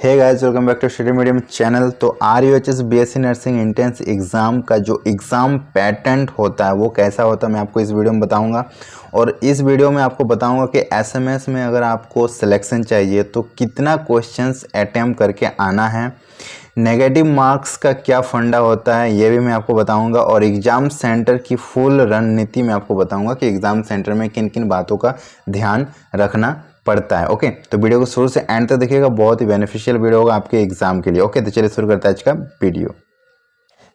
Hey guys, welcome back to study medium channel. तो RUHS BSc nursing entrance exam का जो exam pattern होता है वो कैसा होता है मैं आपको इस वीडियो में बताऊंगा। और इस वीडियो में आपको बताऊंगा कि SMS में अगर आपको सिलेक्शन चाहिए तो कितना क्वेश्चंस अटैम्प्ट करके आना है, नेगेटिव मार्क्स का क्या फंडा होता है ये भी मैं आपको बताऊंगा, और एग्ज़ाम सेंटर की फुल रणनीति मैं आपको बताऊंगा कि एग्ज़ाम सेंटर में किन किन बातों का ध्यान रखना पड़ता है। ओके, तो वीडियो को शुरू से एंड तक देखिएगा, बहुत ही बेनिफिशियल वीडियो होगा आपके एग्जाम के लिए। ओके, तो चलिए शुरू करते हैं आज का वीडियो।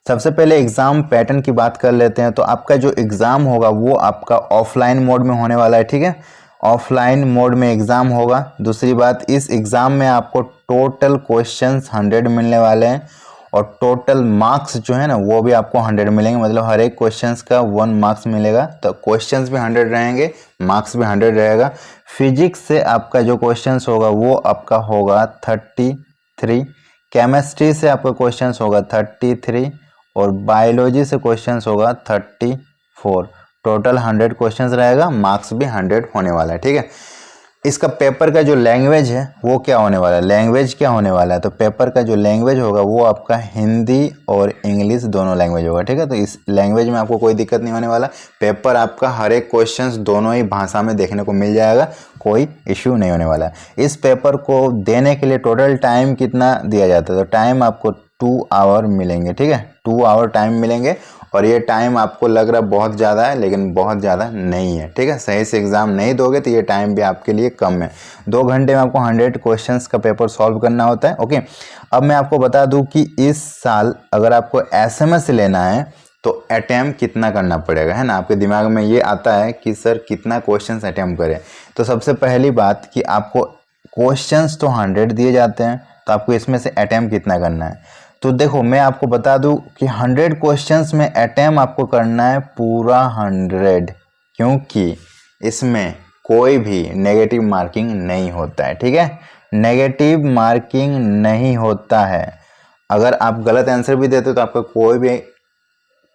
सबसे पहले एग्जाम पैटर्न की बात कर लेते हैं। तो आपका जो एग्जाम होगा वो आपका ऑफलाइन मोड में होने वाला है, ठीक है, ऑफलाइन मोड में एग्जाम होगा। दूसरी बात, इस एग्जाम में आपको टोटल क्वेश्चंस 100 मिलने वाले हैं और टोटल मार्क्स जो है ना वो भी आपको 100 मिलेंगे, मतलब हर एक क्वेश्चंस का 1 मार्क्स मिलेगा। तो क्वेश्चंस भी 100 रहेंगे, मार्क्स भी 100 रहेगा। फिजिक्स से आपका जो क्वेश्चंस होगा वो आपका होगा 33, केमिस्ट्री से आपका क्वेश्चंस होगा 33 और बायोलॉजी से क्वेश्चंस होगा 34। टोटल 100 क्वेश्चंस रहेगा, मार्क्स भी 100 होने वाला है, ठीक है। इसका पेपर का जो लैंग्वेज है वो क्या होने वाला है, लैंग्वेज क्या होने वाला है, तो पेपर का जो लैंग्वेज होगा वो आपका हिंदी और इंग्लिश दोनों लैंग्वेज होगा, ठीक है। तो इस लैंग्वेज में आपको कोई दिक्कत नहीं होने वाला। पेपर आपका हर एक क्वेश्चंस दोनों ही भाषा में देखने को मिल जाएगा, कोई इश्यू नहीं होने वाला है। इस पेपर को देने के लिए टोटल टाइम कितना दिया जाता है, तो टाइम आपको 2 आवर मिलेंगे, ठीक है, 2 आवर टाइम मिलेंगे। और ये टाइम आपको लग रहा है बहुत ज़्यादा है, लेकिन बहुत ज़्यादा नहीं है, ठीक है। सही से एग्ज़ाम नहीं दोगे तो ये टाइम भी आपके लिए कम है। 2 घंटे में आपको 100 क्वेश्चंस का पेपर सॉल्व करना होता है। ओके, अब मैं आपको बता दूं कि इस साल अगर आपको SMS लेना है तो अटैम्प्ट कितना करना पड़ेगा, है ना। आपके दिमाग में ये आता है कि सर कितना क्वेश्चंस अटैम्प्ट करें। तो सबसे पहली बात कि आपको क्वेश्चंस तो 100 दिए जाते हैं, तो आपको इसमें से अटैम्प्ट कितना करना है। तो देखो मैं आपको बता दूं कि 100 क्वेश्चंस में अटैम्प्ट आपको करना है पूरा 100, क्योंकि इसमें कोई भी नेगेटिव मार्किंग नहीं होता है, ठीक है, नेगेटिव मार्किंग नहीं होता है। अगर आप गलत आंसर भी देते हो तो आपका कोई भी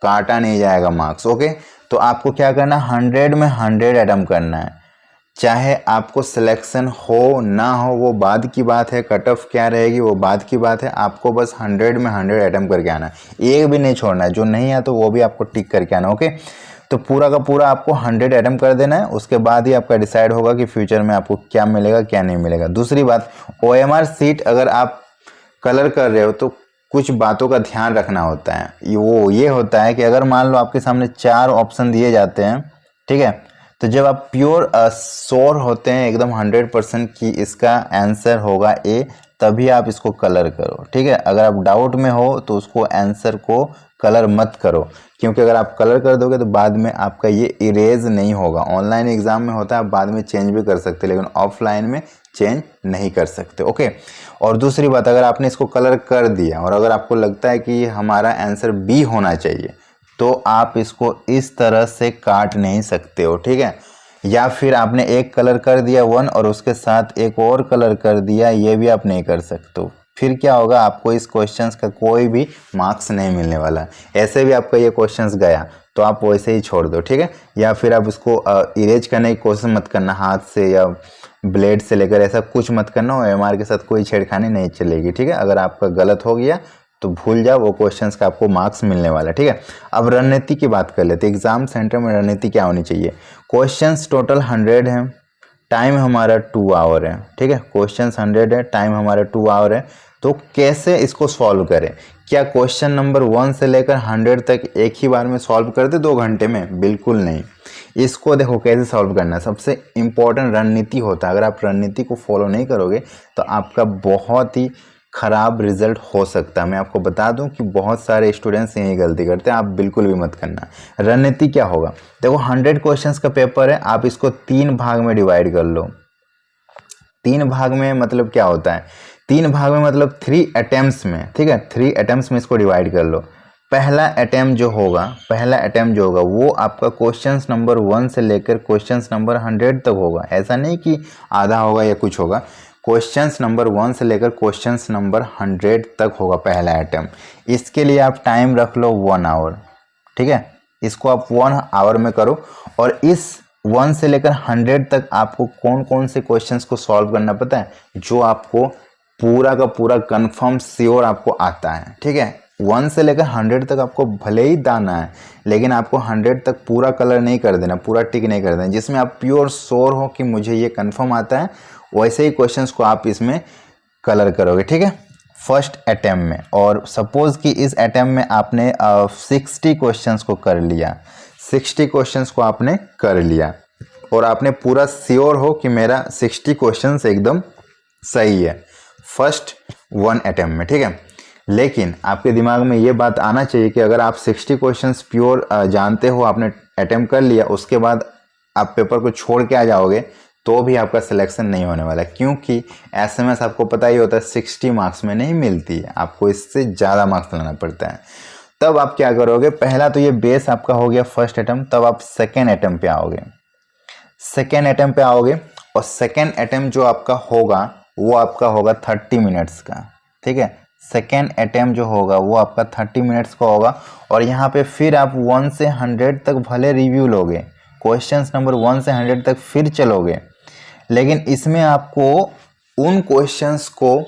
काटा नहीं जाएगा मार्क्स। ओके, तो आपको क्या करना, 100 में 100 अटैम्प्ट करना है। चाहे आपको सिलेक्शन हो ना हो वो बाद की बात है, कट ऑफ क्या रहेगी वो बाद की बात है, आपको बस 100 में 100 अटैम्प्ट करके आना है, एक भी नहीं छोड़ना है। जो नहीं है तो वो भी आपको टिक करके आना। ओके, तो पूरा का पूरा आपको 100 अटैम्प्ट कर देना है, उसके बाद ही आपका डिसाइड होगा कि फ्यूचर में आपको क्या मिलेगा क्या नहीं मिलेगा। दूसरी बात, OMR सीट अगर आप कलर कर रहे हो तो कुछ बातों का ध्यान रखना होता है। वो ये होता है कि अगर मान लो आपके सामने 4 ऑप्शन दिए जाते हैं, ठीक है, तो जब आप प्योर श्योर होते हैं एकदम 100% कि इसका आंसर होगा A, तभी आप इसको कलर करो, ठीक है। अगर आप डाउट में हो तो उसको आंसर को कलर मत करो, क्योंकि अगर आप कलर कर दोगे तो बाद में आपका ये इरेज नहीं होगा। ऑनलाइन एग्जाम में होता है, आप बाद में चेंज भी कर सकते, लेकिन ऑफलाइन में चेंज नहीं कर सकते। ओके, और दूसरी बात, अगर आपने इसको कलर कर दिया और अगर आपको लगता है कि हमारा आंसर B होना चाहिए तो आप इसको इस तरह से काट नहीं सकते हो, ठीक है। या फिर आपने एक कलर कर दिया 1 और उसके साथ एक और कलर कर दिया, ये भी आप नहीं कर सकते हो। फिर क्या होगा, आपको इस क्वेश्चंस का कोई भी मार्क्स नहीं मिलने वाला। ऐसे भी आपका ये क्वेश्चंस गया तो आप वैसे ही छोड़ दो, ठीक है। या फिर आप इसको इरेज करने की कोशिश मत करना हाथ से या ब्लेड से लेकर, ऐसा कुछ मत करना। OMR के साथ कोई छेड़खानी नहीं चलेगी, ठीक है। अगर आपका गलत हो गया तो भूल जाओ, वो क्वेश्चंस का आपको मार्क्स मिलने वाला है, ठीक है। अब रणनीति की बात कर लेते हैं। एग्जाम सेंटर में रणनीति क्या होनी चाहिए। क्वेश्चंस टोटल 100 है, टाइम हमारा 2 आवर है, ठीक है। क्वेश्चंस 100 है, टाइम हमारा 2 आवर है। तो कैसे इसको सॉल्व करें, क्या क्वेश्चन नंबर 1 से लेकर 100 तक एक ही बार में सॉल्व कर दे 2 घंटे में, बिल्कुल नहीं। इसको देखो कैसे सॉल्व करना है, सबसे इम्पोर्टेंट रणनीति होता है। अगर आप रणनीति को फॉलो नहीं करोगे तो आपका बहुत ही खराब रिजल्ट हो सकता है। मैं आपको बता दूं कि बहुत सारे स्टूडेंट्स यही गलती करते हैं, आप बिल्कुल भी मत करना। रणनीति क्या होगा, देखो 100 क्वेश्चंस का पेपर है, आप इसको 3 भाग में डिवाइड कर लो। 3 भाग में मतलब क्या होता है, 3 भाग में मतलब 3 अटेम्प्ट्स में, ठीक है, 3 अटेम्प्ट्स में इसको डिवाइड कर लो। पहला अटेम्प्ट जो होगा वो आपका क्वेश्चंस नंबर 1 से लेकर क्वेश्चंस नंबर 100 तक होगा। ऐसा नहीं कि आधा होगा या कुछ होगा, क्वेश्चंस नंबर 1 से लेकर क्वेश्चंस नंबर 100 तक होगा पहला अटेम्प्ट। इसके लिए आप टाइम रख लो 1 आवर, ठीक है, इसको आप 1 आवर में करो। और इस 1 से लेकर 100 तक आपको कौन कौन से क्वेश्चंस को सॉल्व करना पता है, जो आपको पूरा का पूरा कंफर्म श्योर आपको आता है, ठीक है। 1 से लेकर 100 तक आपको भले ही दाना है, लेकिन आपको 100 तक पूरा कलर नहीं कर देना, पूरा टिक नहीं कर देना। जिसमें आप प्योर श्योर हो कि मुझे ये कंफर्म आता है, वैसे ही क्वेश्चंस को आप इसमें कलर करोगे, ठीक है, फर्स्ट अटेम्प्ट में। और सपोज कि इस अटेम्प्ट में आपने 60 क्वेश्चंस को कर लिया, 60 क्वेश्चंस को आपने कर लिया और आपने पूरा श्योर हो कि मेरा 60 क्वेश्चंस एकदम सही है फर्स्ट 1 अटेम्प्ट में, ठीक है। लेकिन आपके दिमाग में ये बात आना चाहिए कि अगर आप 60 क्वेश्चंस प्योर जानते हो, आपने अटेम्प्ट कर लिया, उसके बाद आप पेपर को छोड़ के आ जाओगे तो भी आपका सिलेक्शन नहीं होने वाला, क्योंकि एसएमएस आपको पता ही होता है 60 मार्क्स में नहीं मिलती है, आपको इससे ज़्यादा मार्क्स लाना पड़ता है। तब आप क्या करोगे, पहला तो ये बेस आपका हो गया फर्स्ट अटेम्प्ट, तब आप सेकेंड अटेम्प्ट पे आओगे, सेकेंड अटेम्प्ट पे आओगे और सेकेंड अटेम्प्ट जो आपका होगा वो आपका होगा 30 मिनट्स का, ठीक है। सेकेंड अटेम्प्ट जो होगा वो आपका 30 मिनट्स का होगा और यहाँ पे फिर आप 1 से 100 तक भले रिव्यू लोगे, क्वेश्चंस नंबर 1 से 100 तक फिर चलोगे, लेकिन इसमें आपको उन क्वेश्चंस को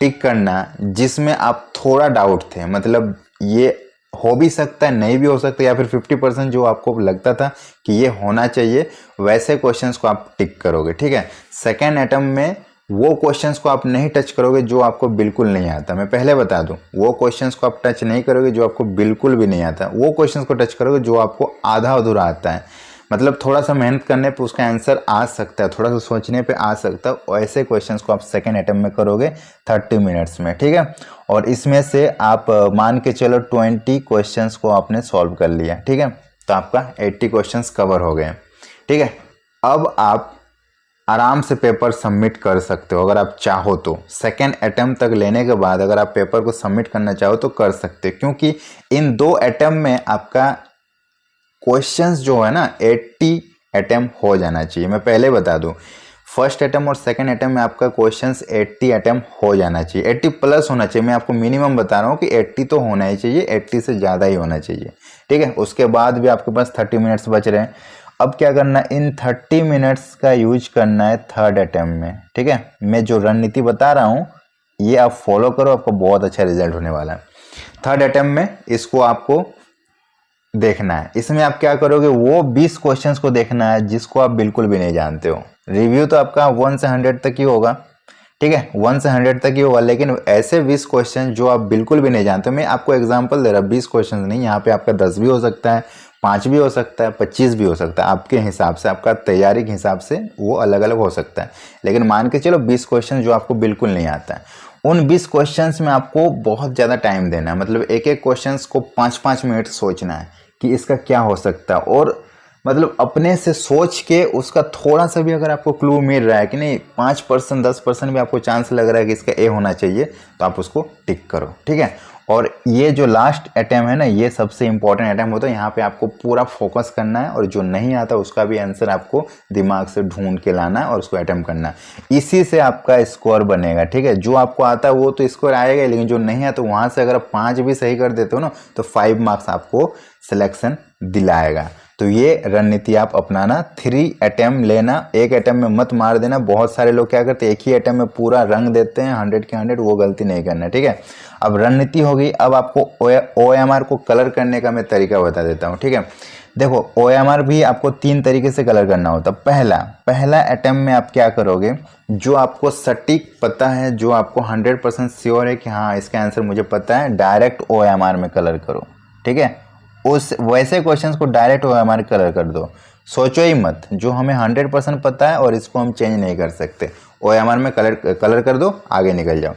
टिक करना जिसमें आप थोड़ा डाउट थे, मतलब ये हो भी सकता है, नहीं भी हो सकता, या फिर 50% जो आपको लगता था कि ये होना चाहिए, वैसे क्वेश्चंस को आप टिक करोगे, ठीक है। सेकेंड अटेम्प्ट में वो क्वेश्चंस को आप नहीं टच करोगे जो आपको बिल्कुल नहीं आता, मैं पहले बता दूं, वो क्वेश्चंस को आप टच नहीं करोगे जो आपको बिल्कुल भी नहीं आता, वो क्वेश्चंस को टच करोगे जो आपको आधा अधूरा आता है, मतलब थोड़ा सा मेहनत करने पे उसका आंसर आ सकता है, थोड़ा सा सोचने पे आ सकता है, ऐसे क्वेश्चंस को आप सेकेंड अटेम्प्ट में करोगे 30 मिनट्स में, ठीक है। और इसमें से आप मान के चलो 20 क्वेश्चंस को आपने सॉल्व कर लिया, ठीक है, तो आपका 80 क्वेश्चंस कवर हो गए, ठीक है। अब आप आराम से पेपर सबमिट कर सकते हो अगर आप चाहो तो, सेकेंड अटेम्प्ट तक लेने के बाद अगर आप पेपर को सबमिट करना चाहो तो कर सकते हो, क्योंकि इन 2 अटेम्प्ट में आपका क्वेश्चंस जो है ना 80 अटेम्प्ट हो जाना चाहिए। मैं पहले बता दूं, फर्स्ट अटेम्प्ट और सेकंड अटेम्प्ट में आपका क्वेश्चंस 80 अटेम्प्ट हो जाना चाहिए, 80 प्लस होना चाहिए। मैं आपको मिनिमम बता रहा हूँ कि 80 तो होना ही चाहिए, 80 से ज़्यादा ही होना चाहिए, ठीक है। उसके बाद भी आपके पास 30 मिनट्स बच रहे हैं। अब क्या करना है, इन 30 मिनट्स का यूज करना है थर्ड अटेम्प्ट में, ठीक है। मैं जो रणनीति बता रहा हूँ ये आप फॉलो करो, आपको बहुत अच्छा रिजल्ट होने वाला है। थर्ड अटेम्प्ट में इसको आपको देखना है, इसमें आप क्या करोगे, वो 20 क्वेश्चंस को देखना है जिसको आप बिल्कुल भी नहीं जानते हो। रिव्यू तो आपका 1 से 100 तक ही होगा, ठीक है, 1 से 100 तक ही होगा, लेकिन ऐसे 20 क्वेश्चन जो आप बिल्कुल भी नहीं जानते, मैं आपको एग्जांपल दे रहा हूँ, 20 क्वेश्चन नहीं, यहाँ पे आपका 10 भी हो सकता है, 5 भी हो सकता है, 25 भी हो सकता है, आपके हिसाब से, आपका तैयारी के हिसाब से वो अलग अलग हो सकता है। लेकिन मान के चलो 20 क्वेश्चन जो आपको बिल्कुल नहीं आता है, उन 20 क्वेश्चंस में आपको बहुत ज़्यादा टाइम देना है, मतलब एक एक क्वेश्चंस को 5-5 मिनट सोचना है कि इसका क्या हो सकता है, और मतलब अपने से सोच के उसका थोड़ा सा भी अगर आपको क्लू मिल रहा है कि नहीं 5% 10% भी आपको चांस लग रहा है कि इसका ए होना चाहिए, तो आप उसको टिक करो, ठीक है। और ये जो लास्ट अटेम्प्ट है ना, ये सबसे इंपॉर्टेंट अटेम्प्ट होता है, यहाँ पे आपको पूरा फोकस करना है और जो नहीं आता उसका भी आंसर आपको दिमाग से ढूंढ के लाना है और उसको अटेम्प्ट करना है। इसी से आपका स्कोर बनेगा, ठीक है। जो आपको आता है वो तो स्कोर आएगा, लेकिन जो नहीं आता वहाँ से अगर आप 5 भी सही कर देते हो ना, तो 5 मार्क्स आपको सिलेक्शन दिलाएगा। तो ये रणनीति आप अपनाना, 3 अटेम्प्ट लेना, एक अटेम्प्ट में मत मार देना। बहुत सारे लोग क्या करते हैं, एक ही अटेम्प्ट में पूरा रंग देते हैं 100 के 100, वो गलती नहीं करना, ठीक है। अब रणनीति हो गई, अब आपको OMR को कलर करने का मैं तरीका बता देता हूँ, ठीक है। देखो OMR भी आपको 3 तरीके से कलर करना होता है। पहला अटेम्प्ट में आप क्या करोगे, जो आपको सटीक पता है, जो आपको 100% श्योर है कि हाँ इसका आंसर मुझे पता है, डायरेक्ट OMR में कलर करो, ठीक है। उस वैसे क्वेश्चंस को डायरेक्ट OMR कलर कर दो, सोचो ही मत, जो हमें 100% पता है और इसको हम चेंज नहीं कर सकते, OMR में कलर कर दो, आगे निकल जाओ।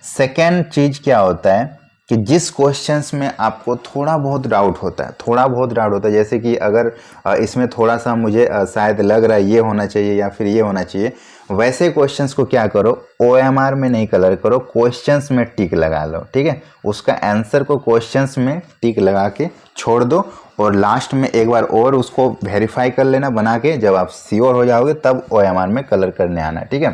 सेकेंड चीज़ क्या होता है कि जिस क्वेश्चंस में आपको थोड़ा बहुत डाउट होता है, जैसे कि अगर इसमें थोड़ा सा मुझे शायद लग रहा है ये होना चाहिए या फिर ये होना चाहिए, वैसे क्वेश्चंस को क्या करो, OMR में नहीं कलर करो, क्वेश्चंस में टिक लगा लो, ठीक है। उसका आंसर को क्वेश्चंस में टिक लगा के छोड़ दो और लास्ट में एक बार और उसको वेरीफाई कर लेना बना के, जब आप श्योर हो जाओगे तब OMR में कलर करने आना, ठीक है।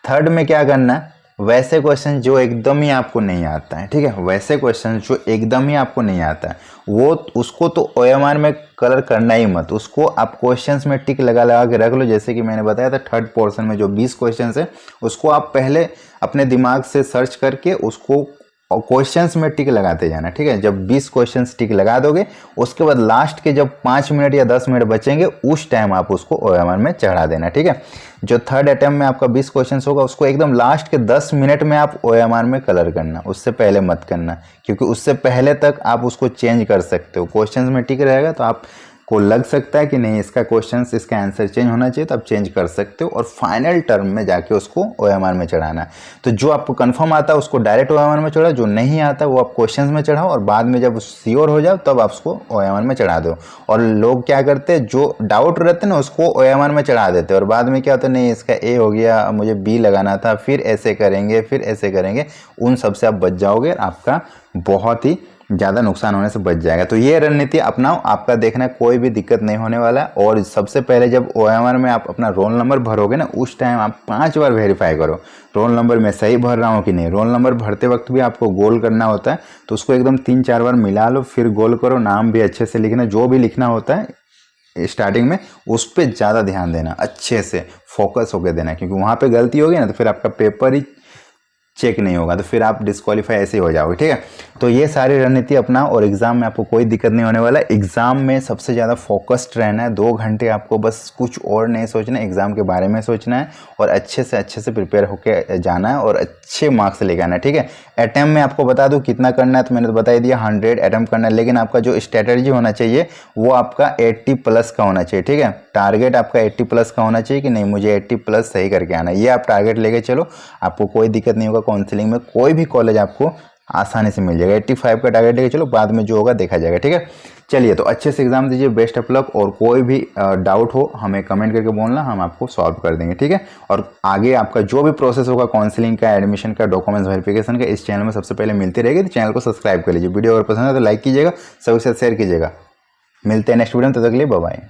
थर्ड में क्या करना, वैसे क्वेश्चन जो एकदम ही आपको नहीं आता है, ठीक है, वैसे क्वेश्चन जो एकदम ही आपको नहीं आता है, वो उसको तो OMR में कलर करना ही मत, उसको आप क्वेश्चंस में टिक लगा लगा के रख लो। जैसे कि मैंने बताया था थर्ड पोर्शन में जो 20 क्वेश्चंस है उसको आप पहले अपने दिमाग से सर्च करके उसको और क्वेश्चंस में टिक लगाते जाना, ठीक है। जब 20 क्वेश्चंस टिक लगा दोगे उसके बाद लास्ट के जब 5 मिनट या 10 मिनट बचेंगे उस टाइम आप उसको OMR में चढ़ा देना, ठीक है। जो थर्ड अटेम्प्ट में आपका 20 क्वेश्चंस होगा उसको एकदम लास्ट के 10 मिनट में आप OMR में कलर करना, उससे पहले मत करना, क्योंकि उससे पहले तक आप उसको चेंज कर सकते हो। क्वेश्चंस में टिक रहेगा तो आप को लग सकता है कि नहीं इसका क्वेश्चंस इसका आंसर चेंज होना चाहिए, तो आप चेंज कर सकते हो और फाइनल टर्म में जाके उसको OMR में चढ़ाना है। तो जो आपको कंफर्म आता है उसको डायरेक्ट OMR में चढ़ाओ, जो नहीं आता वो आप क्वेश्चंस में चढ़ाओ और बाद में जब श्योर हो जाओ तब आप उसको OMR में चढ़ा दो। और लोग क्या करते हैं, जो डाउट रहते हैं ना उसको OMR में चढ़ा देते हैं और बाद में क्या होता है, नहीं इसका A हो गया, मुझे B लगाना था, फिर ऐसे करेंगे फिर ऐसे करेंगे। उन सब से आप बच जाओगे, आपका बहुत ही ज़्यादा नुकसान होने से बच जाएगा। तो ये रणनीति अपनाओ, आपका देखना कोई भी दिक्कत नहीं होने वाला है। और सबसे पहले जब OMR में आप अपना रोल नंबर भरोगे ना उस टाइम आप 5 बार वेरीफाई करो रोल नंबर मैं सही भर रहा हूँ कि नहीं। रोल नंबर भरते वक्त भी आपको गोल करना होता है, तो उसको एकदम 3-4 बार मिला लो फिर गोल करो। नाम भी अच्छे से लिखना, जो भी लिखना होता है स्टार्टिंग में उस पर ज़्यादा ध्यान देना, अच्छे से फोकस होकर देना, क्योंकि वहाँ पे गलती होगी ना तो फिर आपका पेपर ही चेक नहीं होगा, तो फिर आप डिस्क्वालीफाई ऐसे ही हो जाओगे, ठीक है। तो ये सारी रणनीति अपनाओ और एग्जाम में आपको कोई दिक्कत नहीं होने वाला है। एग्जाम में सबसे ज़्यादा फोकस्ड रहना है, 2 घंटे आपको बस कुछ और नहीं सोचना है, एग्जाम के बारे में सोचना है और अच्छे से प्रिपेयर होकर जाना है और अच्छे मार्क्स लेके आना है, ठीक है। अटैम्प्ट में आपको बता दूं कितना करना है, तो मैंने तो बता ही दिया 100 अटैम्प्ट करना है, लेकिन आपका जो स्ट्रेटजी होना चाहिए वो आपका 80+ का होना चाहिए, ठीक है। टारगेट आपका 80+ का होना चाहिए कि नहीं मुझे 80+ सही करके आना है, ये आप टारगेट लेके चलो, आपको कोई दिक्कत नहीं होगा। काउंसलिंग में कोई भी कॉलेज आपको आसानी से मिल जाएगा। 85 का टारगेट लेके चलो, बाद में जो होगा देखा जाएगा, ठीक है। चलिए तो अच्छे से एग्जाम दीजिए, बेस्ट ऑफ लक। और कोई भी डाउट हो हमें कमेंट करके बोलना, हम आपको सॉल्व कर देंगे, ठीक है। और आगे आपका जो भी प्रोसेस होगा काउंसलिंग का, एडमिशन का, डॉक्यूमेंट्स वेरिफिकेशन का, इस चैनल में सबसे पहले मिलती रहेगी। तो चैनल को सब्सक्राइब कर लीजिए, वीडियो अगर पसंद है तो लाइक कीजिएगा, सबके साथ शेयर कीजिएगा। मिलते हैं नेक्स्ट वीडियो में, तब तक के लिए बाय बाय।